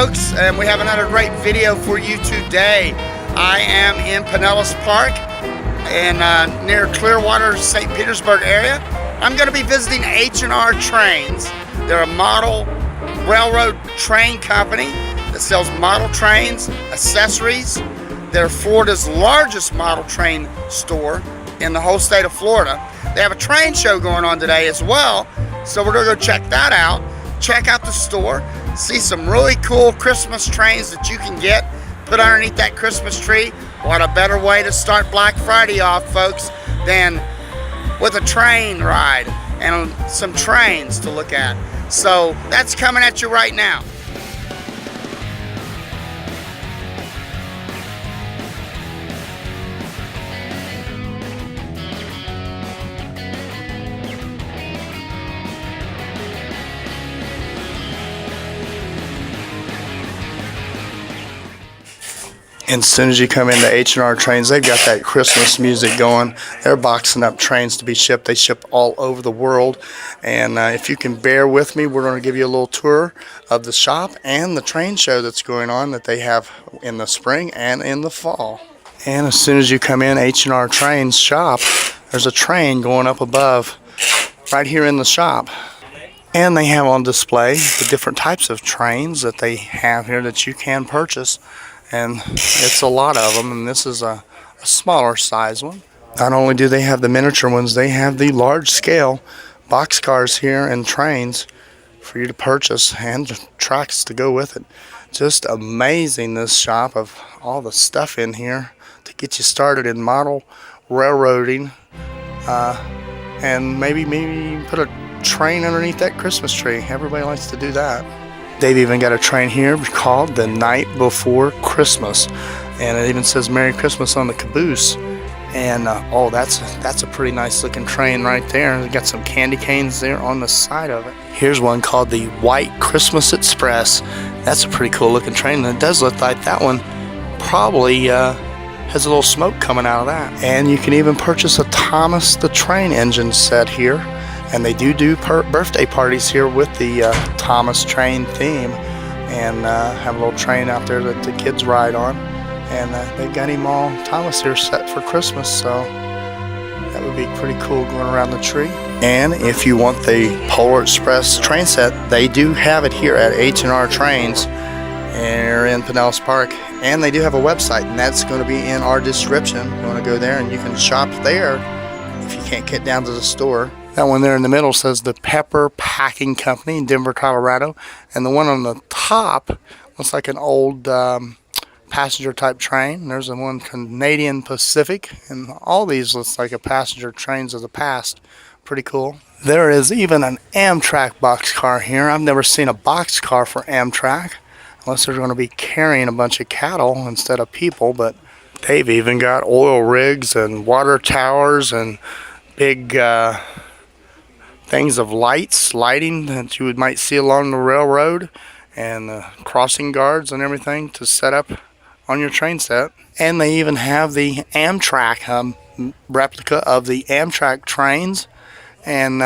folks, and we have another great video for you today. I am in Pinellas Park in near Clearwater, St. Petersburg area. I'm going to be visiting H&R Trains. They're a model railroad train company that sells model trains, accessories. They're Florida's largest model train store in the whole state of Florida. They have a train show going on today as well, so we're going to go check that out. Check out the store, see some really cool Christmas trains that you can get, put underneath that Christmas tree. What a better way to start Black Friday off, folks, than with a train ride and some trains to look at. So that's coming at you right now. And as soon as you come into H&R Trains, they've got that Christmas music going. They're boxing up trains to be shipped. They ship all over the world. And if you can bear with me, we're going to give you a little tour of the shop and the train show that's going on that they have in the spring and in the fall. And as soon as you come in H&R Trains shop, there's a train going up above right here in the shop. And they have on display the different types of trains that they have here that you can purchase. And it's a lot of them, and this is a smaller size one. Not only do they have the miniature ones, they have the large scale boxcars here and trains for you to purchase and tracks to go with it. Just amazing, this shop, of all the stuff in here to get you started in model railroading, and maybe put a train underneath that Christmas tree. Everybody likes to do that. They've even got a train here called The Night Before Christmas, and it even says Merry Christmas on the caboose. And oh, that's a pretty nice looking train right there. They got some candy canes there on the side of it. Here's one called the White Christmas Express. That's a pretty cool looking train, and it does look like that one probably has a little smoke coming out of that. And you can even purchase a Thomas the Train engine set here. And they do birthday parties here with the Thomas Train theme, and have a little train out there that the kids ride on. And they've got him all Thomas here set for Christmas, so that would be pretty cool going around the tree. And if you want the Polar Express train set, they do have it here at H&R Trains here in Pinellas Park. And they do have a website, and that's going to be in our description. You want to go there and you can shop there if you can't get down to the store. That one there in the middle says the Pepper Packing Company in Denver, Colorado. And the one on the top looks like an old passenger type train. There's the one Canadian Pacific. And all these looks like a passenger trains of the past. Pretty cool. There is even an Amtrak boxcar here. I've never seen a boxcar for Amtrak, unless they're going to be carrying a bunch of cattle instead of people. But they've even got oil rigs and water towers and big things of lighting that you might see along the railroad, and crossing guards and everything to set up on your train set. And they even have the Amtrak replica of the Amtrak trains, and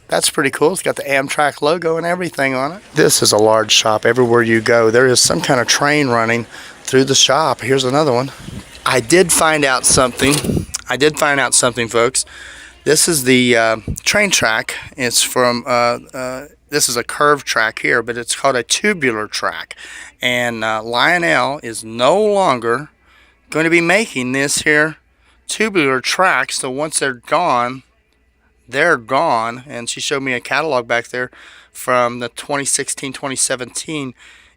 that's pretty cool. It's got the Amtrak logo and everything on it. This is a large shop. Everywhere you go, there is some kind of train running through the shop. Here's another one. I did find out something, folks. This is the train track. It's from, this is a curved track here, but it's called a tubular track. And Lionel is no longer going to be making this here tubular track. So once they're gone, they're gone. And she showed me a catalog back there from the 2016-2017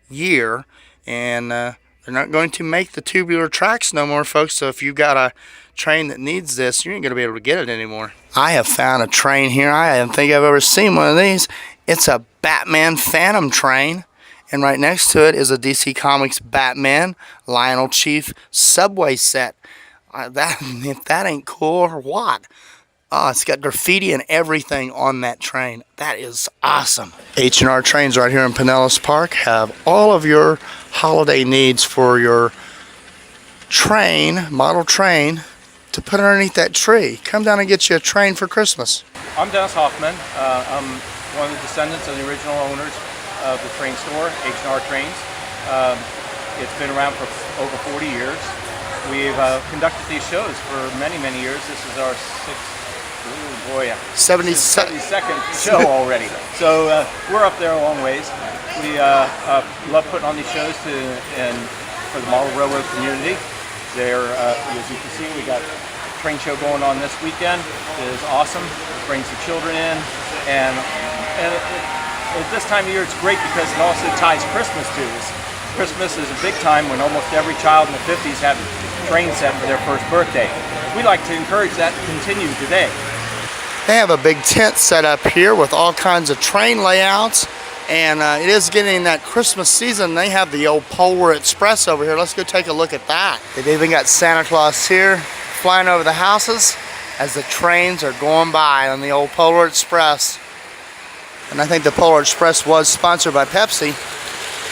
year. And they're not going to make the tubular tracks no more, folks. So if you've got a train that needs this, you ain't going to be able to get it anymore. I have found a train here. I don't think I've ever seen one of these. It's a Batman Phantom train, and right next to it is a DC Comics Batman Lionel Chief subway set. If that ain't cool or what? Oh, it's got graffiti and everything on that train. That is awesome. H&R Trains right here in Pinellas Park have all of your holiday needs for your train, model train, to put underneath that tree. Come down and get you a train for Christmas. I'm Dennis Hoffman. I'm one of the descendants of the original owners of the train store, H&R Trains. It's been around for over 40 years. We've conducted these shows for many, many years. This is our 72nd show already. So we're up there a long ways. We love putting on these shows for the model railroad community. As you can see, we got a train show going on this weekend. It is awesome. It brings the children in, and at this time of year, it's great because it also ties Christmas to us. Christmas is a big time when almost every child in the 50s had a train set for their first birthday. We'd like to encourage that to continue today. They have a big tent set up here with all kinds of train layouts, and it is getting that Christmas season. They have the old Polar Express over here. Let's go take a look at that. They've even got Santa Claus here flying over the houses as the trains are going by on the old Polar Express. And I think the Polar Express was sponsored by Pepsi.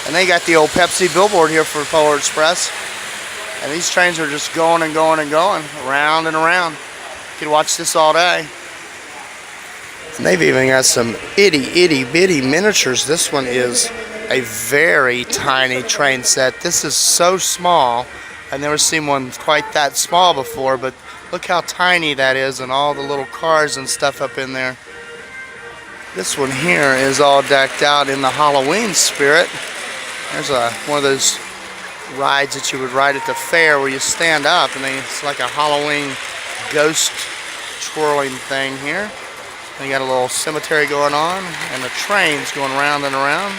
And they got the old Pepsi billboard here for Polar Express. And these trains are just going and going and going, around and around. You could watch this all day. And they've even got some itty bitty miniatures. This one is a very tiny train set. This is so small. I've never seen one quite that small before, but look how tiny that is and all the little cars and stuff up in there. This one here is all decked out in the Halloween spirit. There's one of those rides that you would ride at the fair where you stand up and it's like a Halloween ghost twirling thing here. And you got a little cemetery going on and the trains going round and around.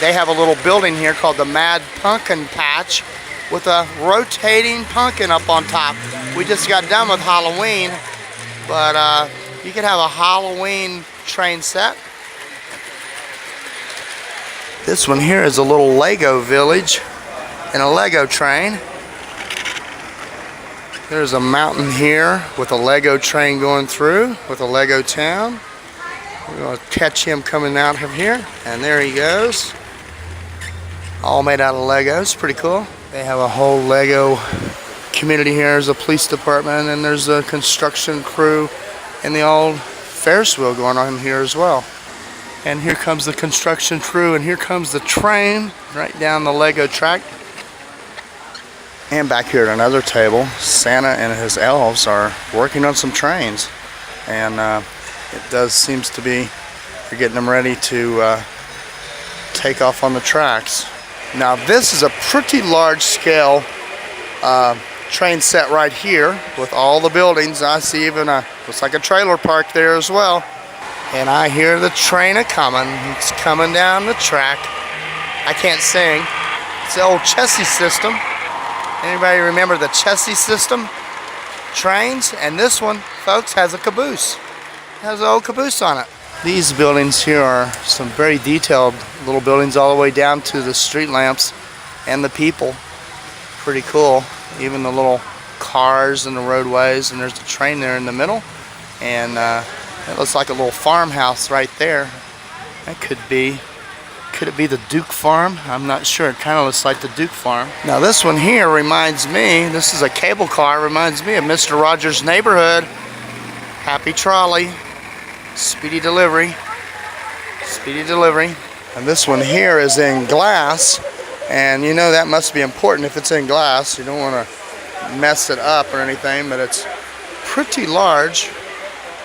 They have a little building here called the Mad Pumpkin Patch with a rotating pumpkin up on top. We just got done with Halloween, but you could have a Halloween train set. This one here is a little Lego village and a Lego train. There's a mountain here with a Lego train going through with a Lego town. We're going to catch him coming out of here, and there he goes. All made out of Legos, pretty cool. They have a whole Lego community here. There's a police department and there's a construction crew and the old Ferris wheel going on here as well. And here comes the construction crew, and here comes the train right down the Lego track. And back here at another table, Santa and his elves are working on some trains. And it does seems to be they're getting them ready to take off on the tracks. Now this is a pretty large scale train set right here with all the buildings. I see even looks like a trailer park there as well. And I hear the train a-coming. It's coming down the track. I can't sing. It's the old Chessie system. Anybody remember the Chessie system? Trains. And this one, folks, has a caboose. It has an old caboose on it. These buildings here are some very detailed little buildings all the way down to the street lamps and the people. Pretty cool. Even the little cars and the roadways. And there's the train there in the middle. And it looks like a little farmhouse right there. That could it be the Duke Farm? I'm not sure. It kind of looks like the Duke Farm. Now this one here reminds me, this is a cable car, reminds me of Mr. Rogers' Neighborhood. Happy Trolley. Speedy delivery. Speedy delivery. And this one here is in glass. And you know that must be important if it's in glass. You don't want to mess it up or anything, but it's pretty large.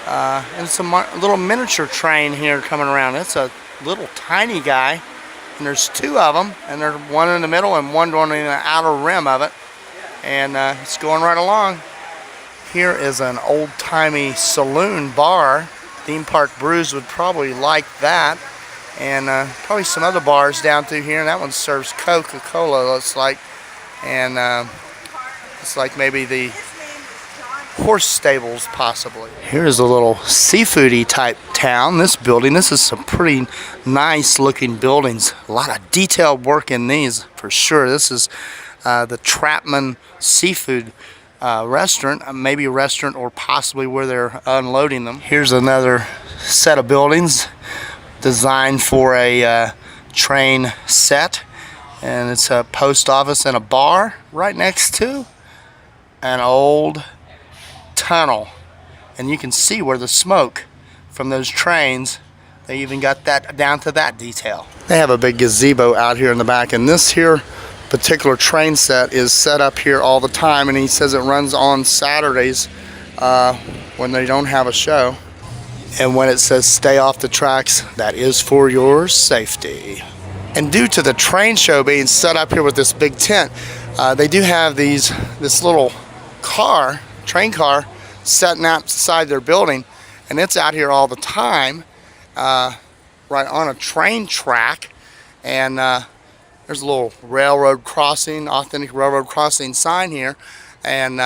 And it's a little miniature train here coming around. It's a little tiny guy, and there's two of them, and there's one in the middle and one going in the outer rim of it, and it's going right along. Here is an old-timey saloon bar. Theme Park Brews would probably like that, and probably some other bars down through here. And that one serves Coca-Cola, looks like, and it's like maybe the horse stables possibly. Here's a little seafoody type town. This building, this is some pretty nice looking buildings. A lot of detailed work in these for sure. This is the Trapman Seafood restaurant, maybe a restaurant or possibly where they're unloading them. Here's another set of buildings designed for a train set, and it's a post office and a bar right next to an old tunnel, and you can see where the smoke from those trains They even got that down to that detail. They have a big gazebo out here in the back, and this here particular train set is set up here all the time, and he says it runs on Saturdays when they don't have a show. And when it says stay off the tracks, that is for your safety. And due to the train show being set up here with this big tent, they do have this little train car sitting outside their building, and it's out here all the time, right on a train track. And there's a little railroad crossing, authentic railroad crossing sign here, and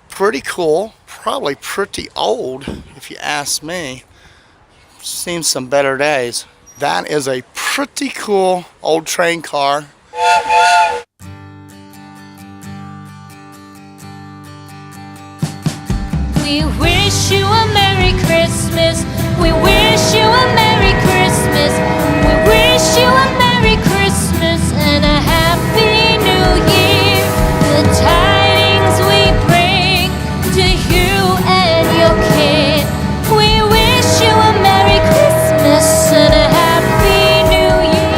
pretty cool. Probably pretty old, if you ask me. Seen some better days. That is a pretty cool old train car. We wish you a Merry Christmas. We wish you a Merry Christmas. We wish you a Merry Christmas and a Happy New Year. The tidings we bring to you and your kid. We wish you a Merry Christmas and a Happy New Year.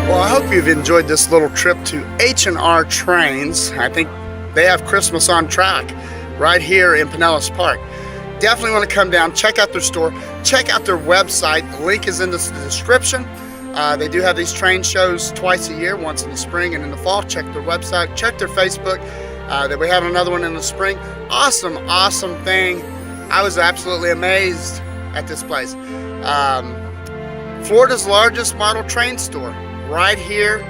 Well, I hope you've enjoyed this little trip to H&R Trains. I think they have Christmas on track right here in Pinellas Park. Definitely want to come down, check out their store, check out their website. The link is in the description. They do have these train shows twice a year, once in the spring and in the fall. Check their website, check their Facebook. They'll be having another one in the spring. Awesome, awesome thing. I was absolutely amazed at this place. Florida's largest model train store, right here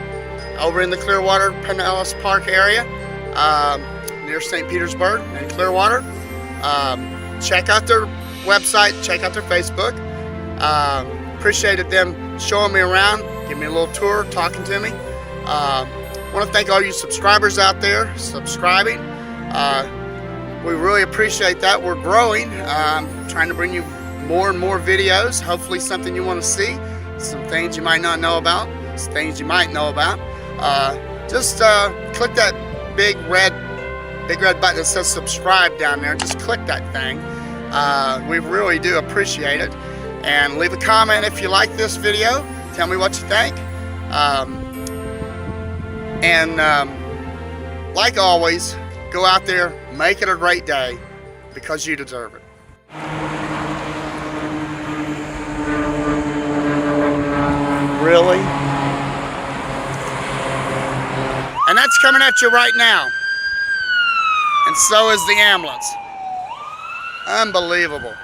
over in the Clearwater, Pinellas Park area, near St. Petersburg and Clearwater. Check out their website, check out their Facebook. Appreciated them showing me around, giving me a little tour, talking to me. Want to thank all you subscribers out there subscribing. We really appreciate that. We're growing, trying to bring you more and more videos. Hopefully something you want to see, some things you might not know about, some things you might know about. Just click that big red button that says subscribe down there. Just click that thing. We really do appreciate it. And leave a comment if you like this video. Tell me what you think. Like always, go out there, make it a great day, because you deserve it. Really? And that's coming at you right now. And so is the ambulance. Unbelievable.